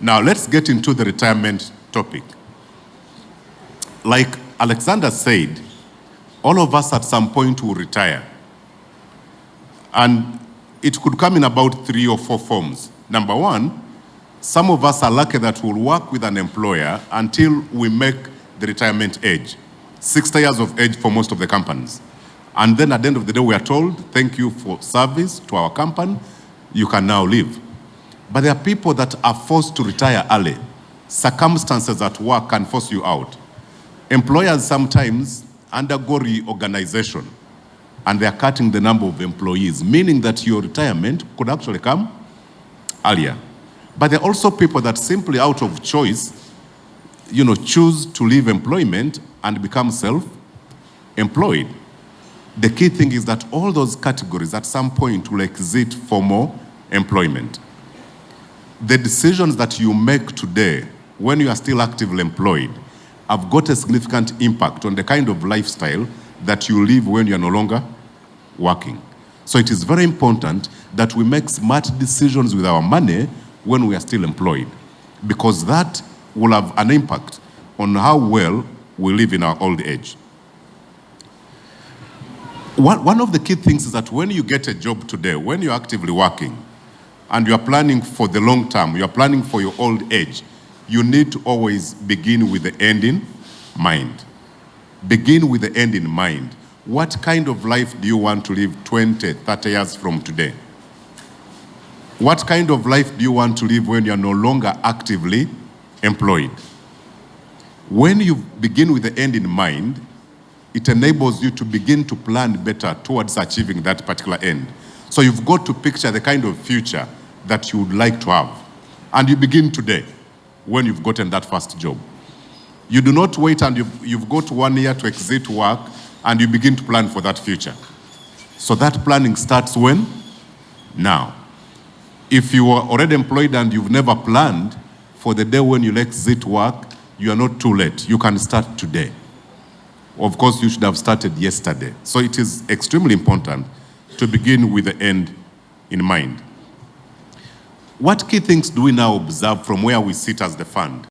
Now let's get into the retirement topic. Like Alexander said, all of us at some point will retire. And it could come in about 3 or 4 forms. Number one, some of us are lucky that we'll work with an employer until we make the retirement age, 60 years of age for most of the companies. And then at the end of the day, we are told, thank you for service to our company, you can now leave. But there are people that are forced to retire early. Circumstances at work can force you out. Employers sometimes undergo reorganization and they are cutting the number of employees, meaning that your retirement could actually come earlier. But there are also people that simply out of choice, choose to leave employment and become self-employed. The key thing is that all those categories at some point will exit formal employment. The decisions that you make today when you are still actively employed have got a significant impact on the kind of lifestyle that you live when you are no longer working. So it is very important that we make smart decisions with our money when we are still employed, because that will have an impact on how well we live in our old age. One of the key things is that when you get a job today, when you're actively working, and you are planning for the long term, you are planning for your old age, you need to always begin with the end in mind. Begin with the end in mind. What kind of life do you want to live 20, 30 years from today? What kind of life do you want to live when you are no longer actively employed? When you begin with the end in mind, it enables you to begin to plan better towards achieving that particular end. So you've got to picture the kind of future that you would like to have. And you begin today when you've gotten that first job. You do not wait and you've got 1 year to exit work and you begin to plan for that future. So that planning starts when? Now. If you are already employed and you've never planned for the day when you'll exit work, you are not too late. You can start today. Of course, you should have started yesterday. So it is extremely important to begin with the end in mind. What key things do we now observe from where we sit as the fund?